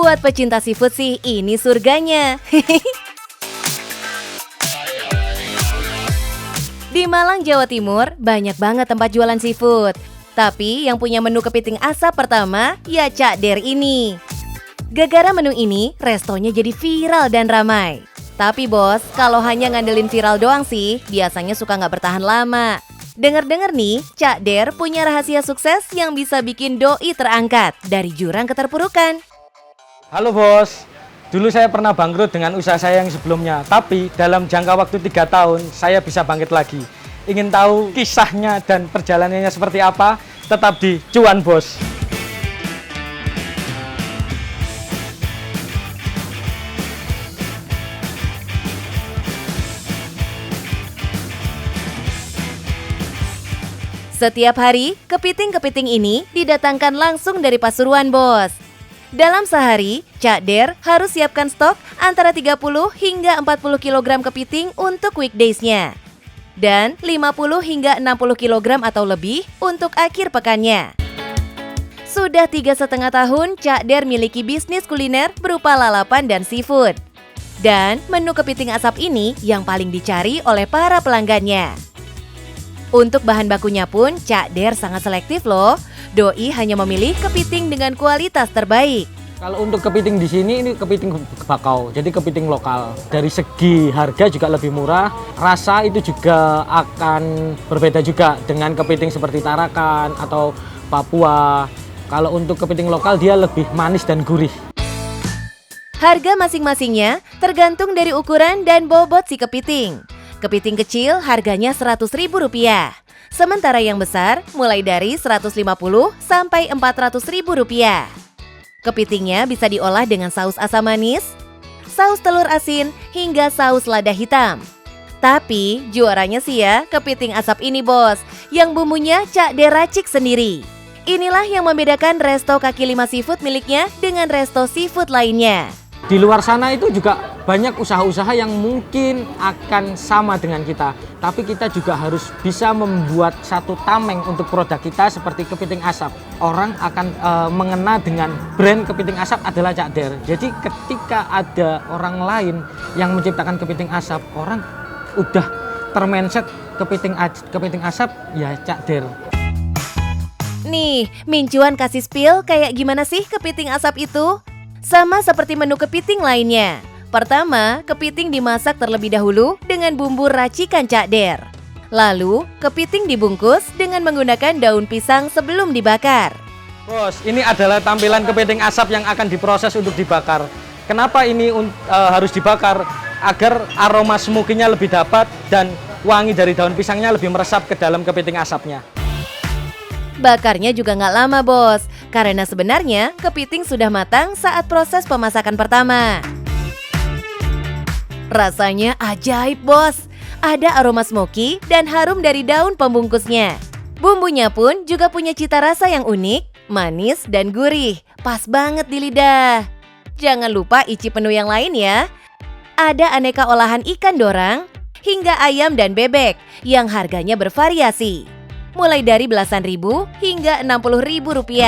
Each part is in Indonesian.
Buat pecinta seafood sih, ini surganya. Di Malang, Jawa Timur, banyak banget tempat jualan seafood. Tapi yang punya menu kepiting asap pertama, ya Cak Der ini. Gara-gara menu ini, restonya jadi viral dan ramai. Tapi bos, kalau hanya ngandelin viral doang sih, biasanya suka nggak bertahan lama. Dengar-dengar nih, Cak Der punya rahasia sukses yang bisa bikin doi terangkat dari jurang keterpurukan. Halo bos, dulu saya pernah bangkrut dengan usaha saya yang sebelumnya. Tapi dalam jangka waktu 3 tahun, saya bisa bangkit lagi. Ingin tahu kisahnya dan perjalanannya seperti apa? Tetap di Cuan Bos. Setiap hari, kepiting-kepiting ini didatangkan langsung dari Pasuruan, bos. Dalam sehari, Cak Der harus siapkan stok antara 30 hingga 40 kg kepiting untuk weekdays-nya. Dan 50 hingga 60 kg atau lebih untuk akhir pekannya. Sudah 3,5 tahun, Cak Der miliki bisnis kuliner berupa lalapan dan seafood. Dan menu kepiting asap ini yang paling dicari oleh para pelanggannya. Untuk bahan bakunya pun, Cak Der sangat selektif loh. Doi hanya memilih kepiting dengan kualitas terbaik. Kalau untuk kepiting di sini, ini kepiting bakau, jadi kepiting lokal. Dari segi harga juga lebih murah, rasa itu juga akan berbeda juga dengan kepiting seperti Tarakan atau Papua. Kalau untuk kepiting lokal, dia lebih manis dan gurih. Harga masing-masingnya tergantung dari ukuran dan bobot si kepiting. Kepiting kecil harganya Rp100.000. Sementara yang besar mulai dari Rp150 sampai Rp400.000. Kepitingnya bisa diolah dengan saus asam manis, saus telur asin, hingga saus lada hitam. Tapi juaranya sih ya kepiting asap ini bos, yang bumbunya Cak Der racik sendiri. Inilah yang membedakan resto kaki lima seafood miliknya dengan resto seafood lainnya. Di luar sana itu juga banyak usaha-usaha yang mungkin akan sama dengan kita. Tapi kita juga harus bisa membuat satu tameng untuk produk kita seperti kepiting asap. Orang akan mengena dengan brand kepiting asap adalah Cak Der. Jadi ketika ada orang lain yang menciptakan kepiting asap, orang udah termindset kepiting asap ya Cak Der. Nih, Mincuan kasih spill kayak gimana sih kepiting asap itu? Sama seperti menu kepiting lainnya. Pertama, kepiting dimasak terlebih dahulu dengan bumbu racikan Cak Der. Lalu, kepiting dibungkus dengan menggunakan daun pisang sebelum dibakar. Bos, ini adalah tampilan kepiting asap yang akan diproses untuk dibakar. Kenapa ini harus dibakar? Agar aroma smoky-nya lebih dapat dan wangi dari daun pisangnya lebih meresap ke dalam kepiting asapnya. Bakarnya juga nggak lama bos, karena sebenarnya kepiting sudah matang saat proses pemasakan pertama. Rasanya ajaib bos, ada aroma smoky dan harum dari daun pembungkusnya. Bumbunya pun juga punya cita rasa yang unik, manis dan gurih, pas banget di lidah. Jangan lupa icip menu yang lain ya. Ada aneka olahan ikan dorang, hingga ayam dan bebek yang harganya bervariasi. Mulai dari belasan ribu hingga Rp60.000.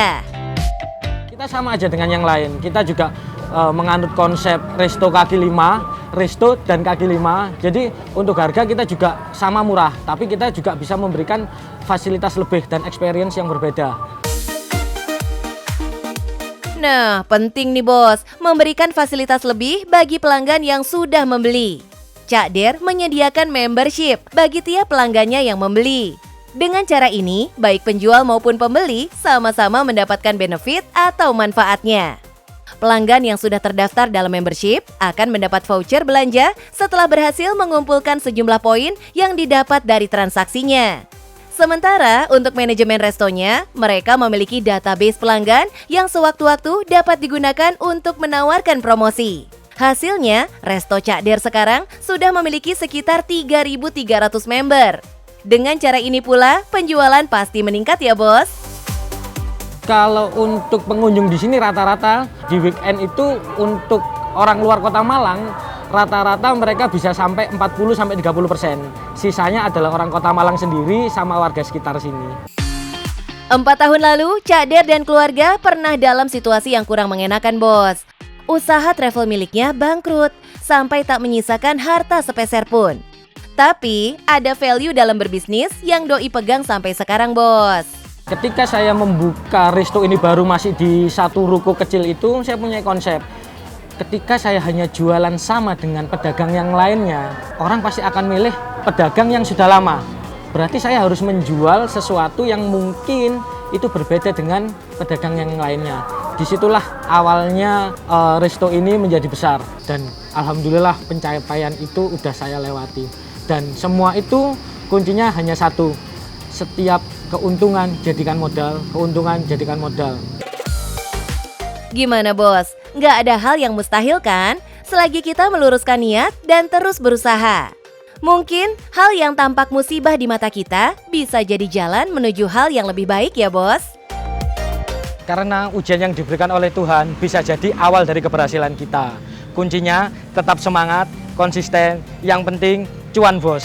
Kita sama aja dengan yang lain, kita juga menganut konsep resto kaki lima, resto dan kaki lima. Jadi untuk harga kita juga sama murah, tapi kita juga bisa memberikan fasilitas lebih dan experience yang berbeda. Nah, penting nih bos, memberikan fasilitas lebih bagi pelanggan yang sudah membeli. Cak Der menyediakan membership bagi tiap pelanggannya yang membeli. Dengan cara ini, baik penjual maupun pembeli sama-sama mendapatkan benefit atau manfaatnya. Pelanggan yang sudah terdaftar dalam membership akan mendapat voucher belanja setelah berhasil mengumpulkan sejumlah poin yang didapat dari transaksinya. Sementara untuk manajemen restonya, mereka memiliki database pelanggan yang sewaktu-waktu dapat digunakan untuk menawarkan promosi. Hasilnya, Resto Cak Der sekarang sudah memiliki sekitar 3.300 member. Dengan cara ini pula, penjualan pasti meningkat ya bos. Kalau untuk pengunjung di sini rata-rata di weekend itu untuk orang luar kota Malang, rata-rata mereka bisa sampai 40-30%. Sisanya adalah orang kota Malang sendiri sama warga sekitar sini. 4 tahun lalu, Cak Der dan keluarga pernah dalam situasi yang kurang mengenakan bos. Usaha travel miliknya bangkrut sampai tak menyisakan harta sepeser pun. Tapi ada value dalam berbisnis yang Doi pegang sampai sekarang, Bos. Ketika saya membuka resto ini baru masih di satu ruko kecil itu, saya punya konsep. Ketika saya hanya jualan sama dengan pedagang yang lainnya, orang pasti akan milih pedagang yang sudah lama. Berarti saya harus menjual sesuatu yang mungkin itu berbeda dengan pedagang yang lainnya. Disitulah awalnya resto ini menjadi besar. Dan alhamdulillah pencapaian itu udah saya lewati. Dan semua itu kuncinya hanya satu. Setiap keuntungan jadikan modal, keuntungan jadikan modal. Gimana, Bos? Nggak ada hal yang mustahil kan? Selagi kita meluruskan niat dan terus berusaha. Mungkin hal yang tampak musibah di mata kita bisa jadi jalan menuju hal yang lebih baik ya, Bos. Karena ujian yang diberikan oleh Tuhan bisa jadi awal dari keberhasilan kita. Kuncinya tetap semangat, konsisten, yang penting cuan, Bos.